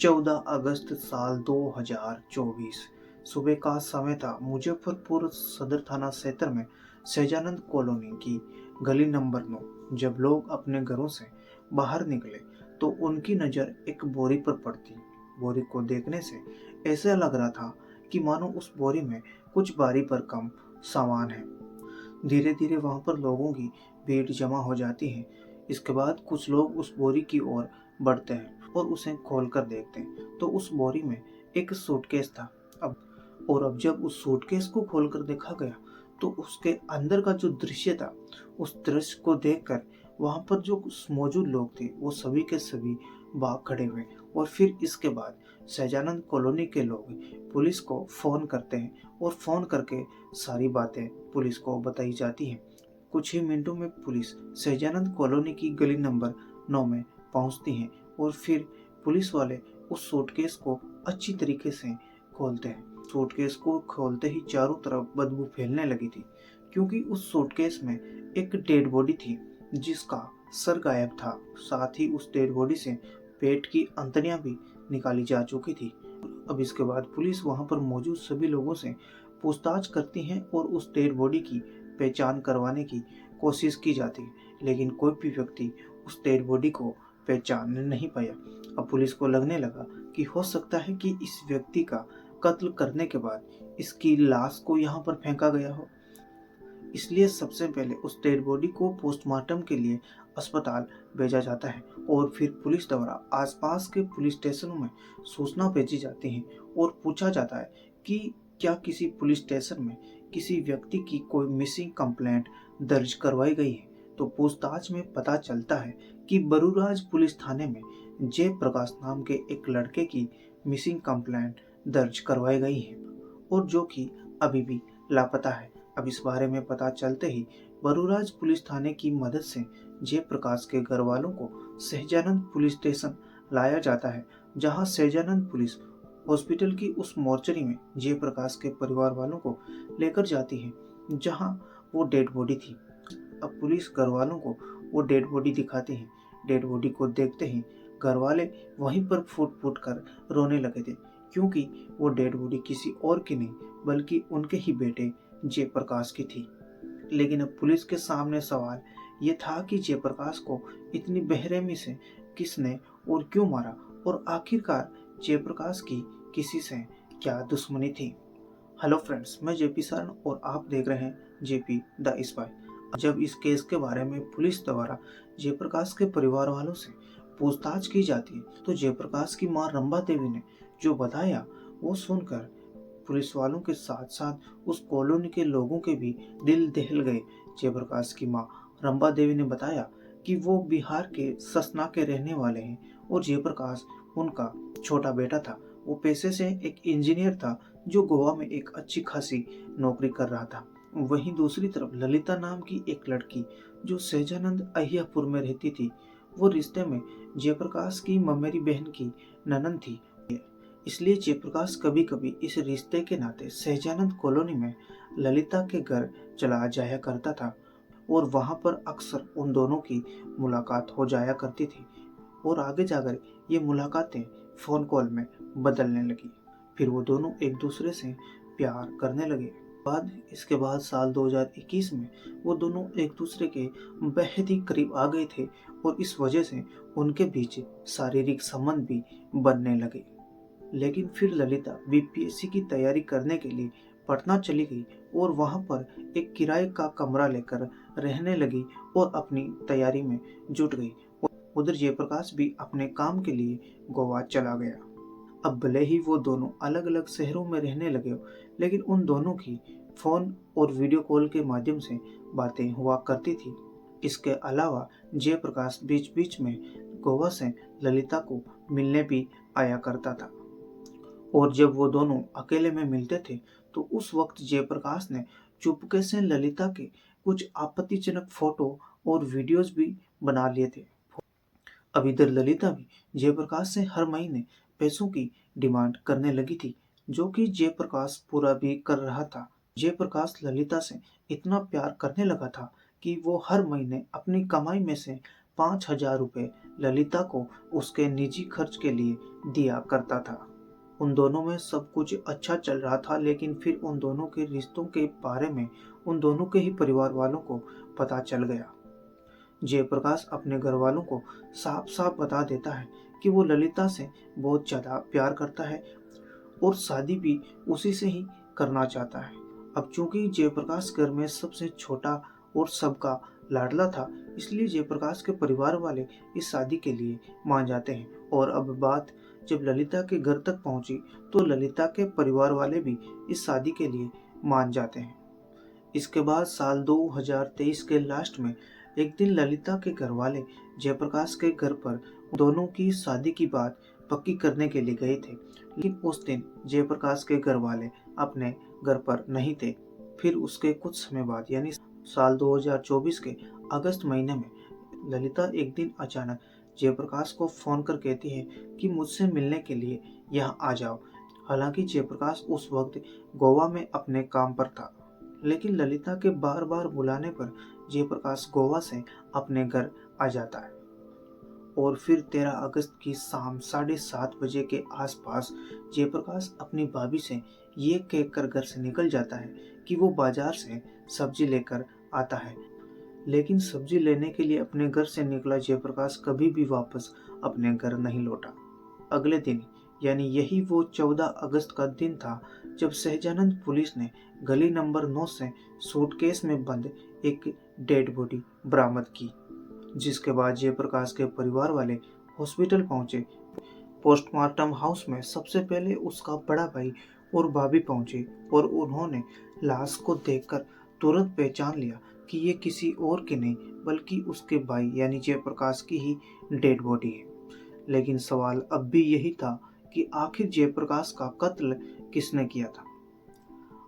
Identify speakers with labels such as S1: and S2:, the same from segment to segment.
S1: 14 अगस्त साल 2024 सुबह का समय था। मुजफ्फरपुर सदर थाना क्षेत्र में सहजानंद कॉलोनी की गली नंबर 9। जब लोग अपने घरों से बाहर निकले तो उनकी नज़र एक बोरी पर पड़ती। बोरी को देखने से ऐसा लग रहा था कि मानो उस बोरी में कुछ भारी भरकम सामान है। धीरे धीरे वहां पर लोगों की भीड़ जमा हो जाती है। इसके बाद कुछ लोग उस बोरी की ओर बढ़ते हैं और उसे खोल कर देखते हैं तो उस बोरी में एक सूटकेस था। अब जब उस सूटकेस को खोलकर देखा गया तो उसके अंदर का जो दृश्य था, उस दृश्य को देखकर वहां पर जो मौजूद लोग थे वो सभी के सभी भाग खड़े हुए। और फिर इसके बाद सहजानंद कॉलोनी के लोग पुलिस को फोन करते हैं और फोन करके सारी बातें पुलिस को बताई जाती हैं। कुछ ही मिनटों में पुलिस सहजानंद कॉलोनी की गली नंबर 9 में पहुंचती है और फिर पुलिस वाले उस सूटकेस को अच्छी तरीके से खोलते हैं। सूटकेस को खोलते ही चारों तरफ बदबू फैलने लगी थी, क्योंकि उस सूटकेस में एक डेड बॉडी थी जिसका सर गायब था। साथ ही उस डेड बॉडी से पेट की अंतड़ियां भी निकाली जा चुकी थी। अब इसके बाद पुलिस वहां पर मौजूद सभी लोगों से पूछताछ करती है और उस डेड बॉडी की पहचान करवाने की कोशिश की जाती है, लेकिन कोई भी व्यक्ति उस डेड बॉडी को पहचान नहीं पाया। अब पुलिस को लगने लगा कि हो सकता है कि इस व्यक्ति का कत्ल करने के बाद इसकी लाश को यहाँ पर फेंका गया हो। इसलिए सबसे पहले उस डेड बॉडी को पोस्टमार्टम के लिए अस्पताल भेजा जाता है और फिर पुलिस द्वारा आसपास के पुलिस स्टेशनों में सूचना भेजी जाती है और पूछा जाता है कि क्या किसी पुलिस स्टेशन में किसी व्यक्ति की कोई मिसिंग कंप्लेंट दर्ज करवाई गई है। तो पूछताछ में पता चलता है कि बरूराज पुलिस थाने में जयप्रकाश नाम के एक लड़के की मिसिंग कंप्लेंट दर्ज करवाई गई है और जो कि अभी भी लापता है। अब इस बारे में पता चलते ही बरूराज पुलिस थाने की मदद से जयप्रकाश के घर वालों को सहजानंद पुलिस स्टेशन लाया जाता है, जहां सहजानंद पुलिस हॉस्पिटल की उस मोर्चरी में जयप्रकाश के परिवार वालों को लेकर जाती है, जहां वो डेड बॉडी थी। अब पुलिस घर वालों को वो डेड बॉडी दिखाती है। डेड बॉडी को देखते ही घर वाले वहीं पर फूट फूट कर रोने लगे थे, क्योंकि वो डेड बॉडी किसी और की नहीं बल्कि उनके ही बेटे जयप्रकाश की थी। लेकिन अब पुलिस के सामने सवाल ये था कि जयप्रकाश को इतनी बेरहमी से किसने और क्यों मारा, और आखिरकार जयप्रकाश की किसी से क्या दुश्मनी थी। हेलो फ्रेंड्स, मैं जेपी सरण और आप देख रहे हैं जेपी द स्पाई। जब इस केस के बारे में पुलिस द्वारा जयप्रकाश के परिवार वालों से पूछताछ की जाती है तो जयप्रकाश की मां रंबा देवी ने जो बताया वो सुनकर पुलिस वालों के साथ साथ उस कॉलोनी के लोगों के भी दिल दहल गए। जयप्रकाश की मां रंबा देवी ने बताया कि वो बिहार के सतना के रहने वाले हैं और जयप्रकाश उनका छोटा बेटा था। वो पेशे से एक इंजीनियर था जो गोवा में एक अच्छी खासी नौकरी कर रहा था। वहीं दूसरी तरफ ललिता नाम की एक लड़की जो सहजानंद अहियापुर में रहती थी, वो रिश्ते में जयप्रकाश की ममेरी बहन की ननद थी। इसलिए जयप्रकाश कभी कभी इस रिश्ते के नाते सहजानंद कॉलोनी में ललिता के घर चला जाया करता था और वहां पर अक्सर उन दोनों की मुलाकात हो जाया करती थी और आगे जाकर ये मुलाकातें फोन कॉल में बदलने लगी। फिर वो दोनों एक दूसरे से प्यार करने लगे। इसके बाद साल 2021 में वो दोनों एक दूसरे के बेहद ही करीब आ गए थे और इस वजह से उनके बीच शारीरिक संबंध भी बनने लगे। लेकिन फिर ललिता बीपीएससी की तैयारी करने के लिए पटना चली गई और वहां पर एक किराए का कमरा लेकर रहने लगी और अपनी तैयारी में जुट गई। उधर जयप्रकाश भी अपने काम के लिए गोवा चला गया। अब भले ही वो दोनों अलग अलग शहरों में रहने लगे हो, लेकिन उन दोनों की फोन और वीडियो कॉल के माध्यम से बातें हुआ करती थी। इसके अलावा जयप्रकाश बीच बीच में गोवा से ललिता को मिलने भी आया करता था और जब वो दोनों अकेले में मिलते थे तो उस वक्त जयप्रकाश ने चुपके से ललिता के कुछ आपत्तिजनक फोटो और वीडियोस भी बना लिए थे। अब इधर ललिता भी जयप्रकाश से हर महीने पैसों की डिमांड करने लगी थी, जो कि जयप्रकाश पूरा भी कर रहा था। जयप्रकाश ललिता से इतना प्यार करने लगा था कि वो हर महीने अपनी कमाई में से 5,000 रुपये ललिता को उसके निजी खर्च के लिए दिया करता था। उन दोनों में सब कुछ अच्छा चल रहा था, लेकिन फिर उन दोनों के रिश्तों के बारे में उन दोनों के ही परिवार वालों को पता चल गया। जयप्रकाश अपने घर वालों को साफ साफ बता देता है कि वो ललिता से बहुत ज़्यादा प्यार करता है और शादी भी उसी से ही करना चाहता है। अब चूंकि जयप्रकाश घर में सबसे छोटा और सबका लाडला था, इसलिए जयप्रकाश के परिवार वाले इस शादी के लिए मान जाते हैं। और अब बात जब ललिता के घर तक पहुंची तो ललिता के परिवार वाले भी इस शादी के लिए मान जाते हैं। इसके बाद साल 2023 के लास्ट में एक दिन ललिता के घर वाले जयप्रकाश के घर पर दोनों की शादी की बात पक्की करने के लिए गए थे, लेकिन उस दिन जयप्रकाश के घर वाले अपने घर पर नहीं थे। फिर उसके कुछ समय बाद यानी साल 2024 के अगस्त महीने में ललिता एक दिन अचानक जयप्रकाश को फोन कर कहती है कि मुझसे मिलने के लिए यहाँ आ जाओ। हालांकि जयप्रकाश उस वक्त गोवा में अपने काम पर था, लेकिन ललिता के बार बार बुलाने पर जयप्रकाश गोवा से अपने घर आ जाता है। और फिर 13 अगस्त की शाम 7:30 बजे के आसपास जयप्रकाश अपनी भाभी से ये कहकर घर से निकल जाता है कि वो बाजार से सब्जी लेकर आता है। लेकिन सब्जी लेने के लिए अपने घर से निकला जयप्रकाश कभी भी वापस अपने घर नहीं लौटा। अगले दिन यानी यही वो 14 अगस्त का दिन था जब सहजानंद पुलिस ने गली नंबर 9 से सूटकेस में बंद एक डेड बॉडी बरामद की, जिसके बाद जयप्रकाश के परिवार वाले हॉस्पिटल पहुंचे। पोस्टमार्टम हाउस में सबसे पहले उसका बड़ा भाई और भाभी पहुंचे और उन्होंने लाश को देखकर तुरंत पहचान लिया कि ये किसी और की नहीं बल्कि उसके भाई यानी जयप्रकाश की ही डेड बॉडी है। लेकिन सवाल अब भी यही था कि आखिर जयप्रकाश का कत्ल किसने किया था।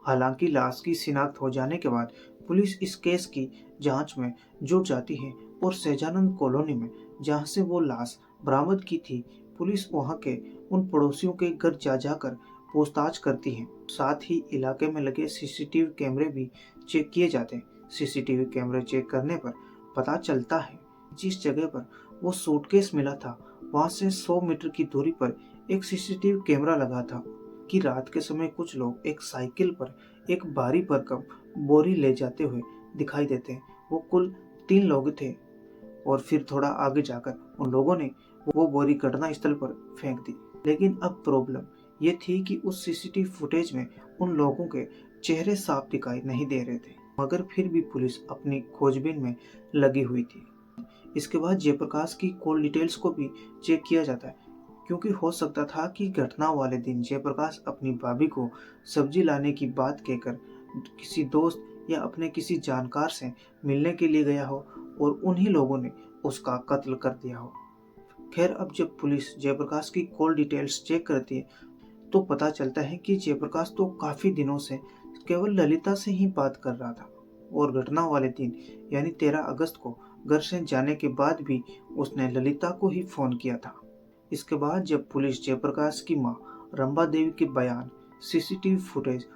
S1: हालांकि लाश की शिनाख्त हो जाने के बाद पुलिस इस केस की जांच में जुट जाती है और सहजानंद कॉलोनी में जहां से वो लाश बरामद की थी, पुलिस वहां के उन पड़ोसियों के घर जा जाकर पूछताछ करती है। साथ ही इलाके में लगे सीसीटीवी कैमरे भी चेक किए जाते हैं। सीसीटीवी कैमरे चेक करने पर पता चलता है जिस जगह पर वो सूटकेस मिला था वहां से 100 मीटर की दूरी पर एक सीसीटीवी कैमरा लगा था कि रात के समय कुछ लोग एक साइकिल पर एक भारी भरकम बोरी ले जाते हुए दिखाई देते हैं। वो कुल 3 लोग थे और फिर थोड़ा आगे जाकर उन लोगों ने वो बोरी घटना स्थल पर फेंक दी। लेकिन अब प्रॉब्लम ये थी कि उस सीसीटीवी फुटेज में उन लोगों के चेहरे साफ दिखाई नहीं दे रहे थे, मगर फिर भी पुलिस अपनी खोजबीन में लगी हुई थी। इसके बाद जयप्रकाश की कॉल डिटेल्स को भी चेक किया जाता है, क्योंकि हो सकता था कि घटना वाले दिन जयप्रकाश अपनी भाभी को सब्जी लाने की बात कहकर किसी दोस्त या अपने किसी जानकार से मिलने के लिए गया हो और उन्हीं लोगों ने उसका कत्ल कर दिया हो। खैर, अब जब पुलिस जयप्रकाश की कॉल डिटेल्स चेक करती है तो पता चलता है कि जयप्रकाश तो काफी दिनों से केवल ललिता से ही बात कर रहा था और घटना वाले दिन यानी 13 अगस्त को घर से जाने के बाद भी उसने ललिता को ही फोन किया था। इसके बाद जब पुलिस जयप्रकाश की मां रंबा देवी के बयान, सीसीटीवी फुटेज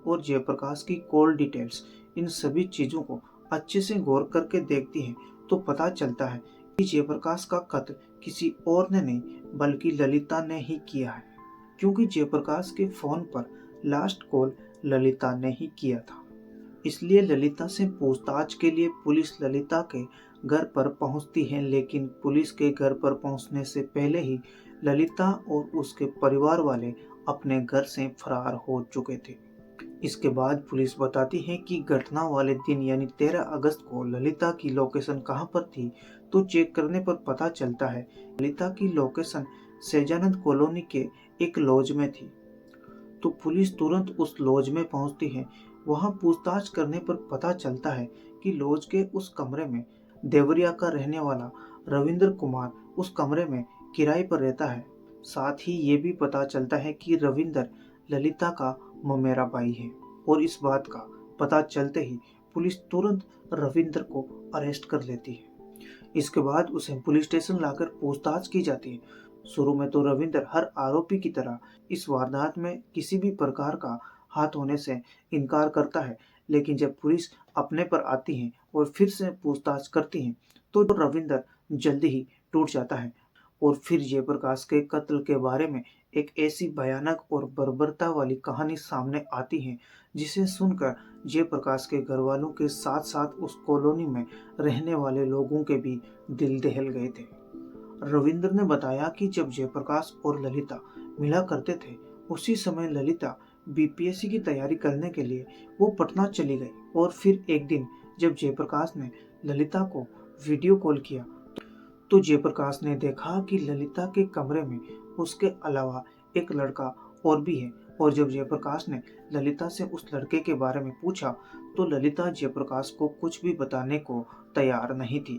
S1: और जयप्रकाश की कॉल डिटेल्स, इन सभी चीजों को अच्छे से गौर करके देखती है तो पता चलता है कि जयप्रकाश का कत्ल किसी और ने नहीं बल्कि ललिता ने ही किया है, क्योंकि जयप्रकाश के फोन पर लास्ट कॉल ललिता ने ही किया था। इसलिए ललिता से पूछताछ के लिए पुलिस ललिता के घर पर पहुंचती है, लेकिन पुलिस के घर पर पहुंचने से पहले ही ललिता और उसके परिवार वाले अपने घर से फरार हो चुके थे। इसके बाद पुलिस बताती है कि घटना वाले दिन यानी 13 अगस्त को ललिता की लोकेशन कहां पर थी, तो चेक करने पर पता चलता है ललिता की लोकेशन सहजानंद कॉलोनी के एक लॉज में थी। तो पुलिस तुरंत उस लॉज में पहुंचती है। वहां पूछताछ करने पर पता चलता है कि लॉज के उस कमरे में देवरिया का रहने वाला रविंद्र कुमार उस कमरे में किराए पर रहता है। साथ ही ये भी पता चलता है कि रविंद्र ललिता का ममेरा भाई है और इस बात का पता चलते ही पुलिस तुरंत रविंद्र को अरेस्ट कर लेती है। इसके बाद उसे पुलिस स्टेशन लाकर पूछताछ की जाती है। शुरू में तो रविंद्र हर आरोपी की तरह इस वारदात में किसी भी प्रकार का हाथ होने से इनकार करता है, लेकिन जब पुलिस अपने पर आती है और फिर से पूछताछ करती है तो रविंद्र जल्दी ही टूट जाता है। और फिर जयप्रकाश के कत्ल के बारे में एक ऐसी भयानक और बर्बरता वाली कहानी सामने आती है जिसे सुनकर जयप्रकाश के घर वालों के साथ साथ उस कॉलोनी में रहने वाले लोगों के भी दिल दहल गए थे। रविंद्र ने बताया कि जब जयप्रकाश और ललिता मिला करते थे, उसी समय ललिता बीपीएससी की तैयारी करने के लिए वो पटना चली गई। और फिर एक दिन जब जयप्रकाश ने ललिता को वीडियो कॉल किया तो जयप्रकाश ने देखा कि ललिता के कमरे में उसके अलावा एक लड़का और भी है। और जब जयप्रकाश ने ललिता से उस लड़के के बारे में पूछा तो ललिता जयप्रकाश को कुछ भी बताने को तैयार नहीं थी।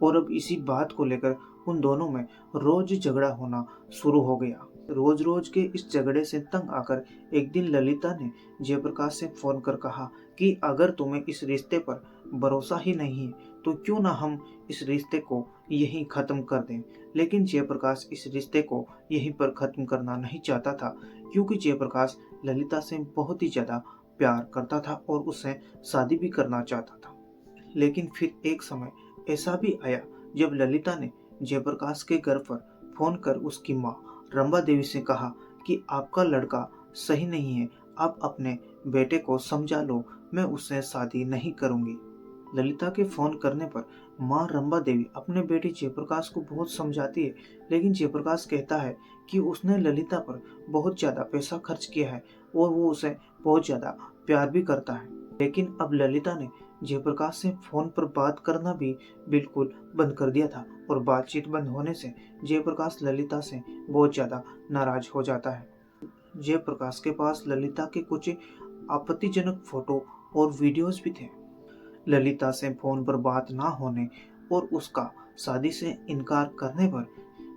S1: और अब इसी बात को लेकर उन दोनों में रोज झगड़ा होना शुरू हो गया। रोज रोज के इस झगड़े से तंग आकर एक दिन ललिता ने जयप्रकाश से फोन कर कहा कि अगर तुम्हें इस रिश्ते पर भरोसा ही नहीं है तो क्यों ना हम इस रिश्ते को यहीं खत्म कर दें। लेकिन जयप्रकाश इस रिश्ते को यहीं पर खत्म करना नहीं चाहता था, क्योंकि जयप्रकाश ललिता से बहुत ही ज्यादा प्यार करता था और उससे शादी भी करना चाहता था। लेकिन फिर एक समय ऐसा भी आया जब ललिता ने जयप्रकाश के घर पर फोन कर उसकी माँ रंबा देवी से कहा कि आपका लड़का सही नहीं है, आप अपने बेटे को समझा लो, मैं उससे शादी नहीं करूंगी। ललिता के फोन करने पर माँ रंबा देवी अपने बेटे जयप्रकाश को बहुत समझाती है, लेकिन जयप्रकाश कहता है कि उसने ललिता पर बहुत ज्यादा पैसा खर्च किया है और वो उसे बहुत ज्यादा प्यार भी करता है। लेकिन अब ललिता ने जयप्रकाश से फोन पर बात करना भी बिल्कुल बंद कर दिया था और बातचीत बंद होने से जयप्रकाश ललिता से बहुत ज्यादा नाराज हो जाता है। जयप्रकाश के पास ललिता के कुछ आपत्तिजनक फोटो और वीडियोस भी थे। ललिता से फोन पर बात ना होने और उसका शादी से इनकार करने पर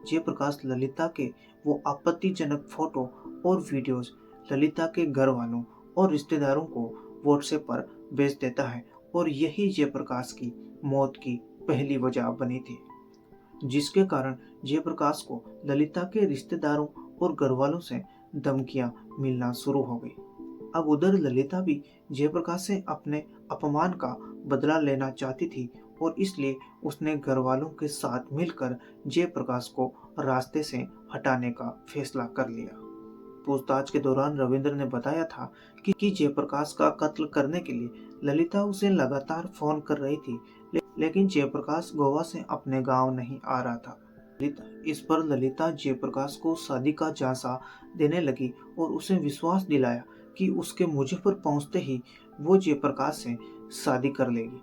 S1: जयप्रकाश ललिता के वो आपत्तिजनक फोटो और वीडियोस ललिता के घर वालों और रिश्तेदारों को व्हाट्सएप पर भेज देता है। और यही जयप्रकाश की मौत की पहली वजह बनी थी, जिसके कारण जयप्रकाश को ललिता के रिश्तेदारों और घर वालों से धमकियां मिलना शुरू हो गई। अब उधर ललिता भी जयप्रकाश से अपने अपमान का बदला लेना चाहती थी और इसलिए उसने घर वालों के साथ मिलकर जयप्रकाश को रास्ते से हटाने का फैसला कर लिया। पूछताछ के दौरान रविंद्र ने बताया था कि जयप्रकाश का कत्ल करने के लिए ललिता उसे लगातार फोन कर रही थी, लेकिन जयप्रकाश गोवा से अपने गांव नहीं आ रहा था। इस पर ललिता जयप्रकाश को शादी का झांसा देने लगी और उसे विश्वास दिलाया कि उसके मुजफ्फर पहुंचते ही वो जयप्रकाश से शादी कर लेगी।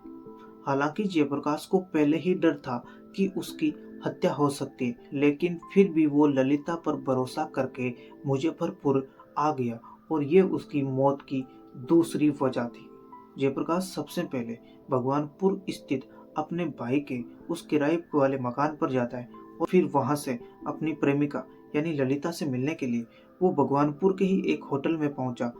S1: हालांकि जयप्रकाश को पहले ही डर था कि उसकी हत्या हो सकती है, लेकिन फिर भी वो ललिता पर भरोसा करके मुजफ्फरपुर आ गया और ये उसकी मौत की दूसरी वजह थी। जयप्रकाश सबसे पहले भगवानपुर स्थित अपने भाई के उस किराए वाले मकान पर जाता है और फिर वहां से अपनी प्रेमिका यानी ललिता से मिलने के लिए वो भगवानपुर के ही एक होटल में पहुंचा।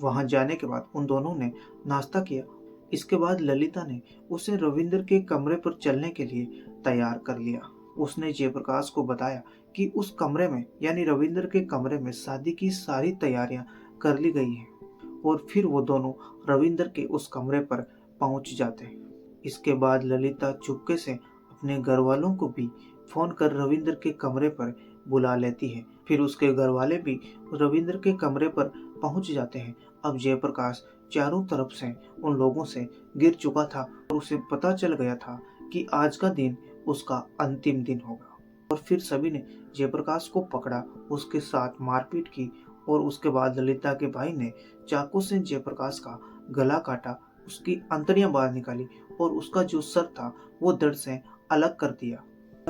S1: वहां जाने के बाद उन दोनों ने नाश्ता किया। इसके बाद ललिता ने उसे रविंद्र के कमरे पर चलने के लिए तैयार कर लिया। उसने जयप्रकाश को बताया कि उस कमरे में यानी रविंद्र के कमरे में शादी की सारी तैयारियां कर ली गई हैं और फिर वो दोनों रविंद्र के उस कमरे पर पहुंच जाते हैं। इसके बाद ललिता चुपके से अपने घर वालों को भी फोन कर रविंद्र के कमरे पर बुला लेती है। फिर उसके घर वाले भी रविंद्र के कमरे पर पहुंच जाते हैं। अब जयप्रकाश चारों तरफ से उन लोगों से गिर चुका था और उसे पता चल गया था कि आज का दिन उसका अंतिम दिन होगा। और फिर सभी ने जयप्रकाश को पकड़ा, उसके साथ मारपीट की और उसके बाद ललिता के भाई ने चाकू से जयप्रकाश का गला काटा, उसकी अंतड़ियां बाहर निकाली और उसका जो सर था वो धड़ से अलग कर दिया।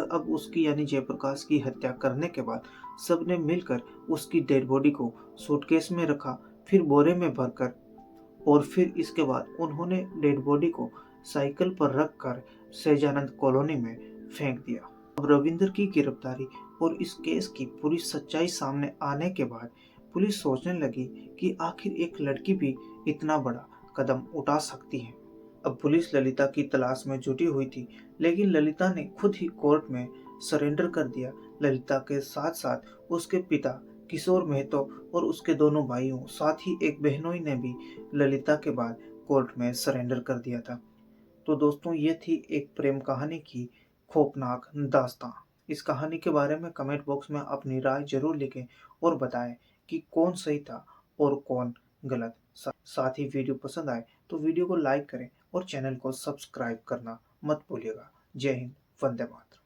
S1: अब उसकी यानी जयप्रकाश की हत्या करने के बाद सबने मिलकर उसकी डेड बॉडी को सूटकेस में रखा, फिर बोरे में भरकर, और फिर इसके बाद उन्होंने डेड बॉडी को साइकिल पर रखकर सहजानंद कॉलोनी में फेंक दिया। अब रविंद्र की गिरफ्तारी और इस केस की पूरी सच्चाई सामने आने के बाद पुलिस सोचने लगी कि आखिर एक लड़की भी इतना बड़ा कदम उठा सकती है। अब पुलिस ललिता की तलाश में जुटी हुई थी, लेकिन ललिता ने खुद ही कोर्ट में सरेंडर कर दिया। ललिता के साथ साथ उसके पिता किशोर महतो और उसके दोनों भाइयों साथ ही एक बहनोई ने भी ललिता के बाद कोर्ट में सरेंडर कर दिया था। तो दोस्तों, ये थी एक प्रेम कहानी की खौफनाक दास्तां। इस कहानी के बारे में कमेंट बॉक्स में अपनी राय जरूर लिखें और बताएं कि कौन सही था और कौन गलत। साथ ही वीडियो पसंद आए तो वीडियो को लाइक करें और चैनल को सब्सक्राइब करना मत भूलिएगा। जय हिंद, वंदे मातरम।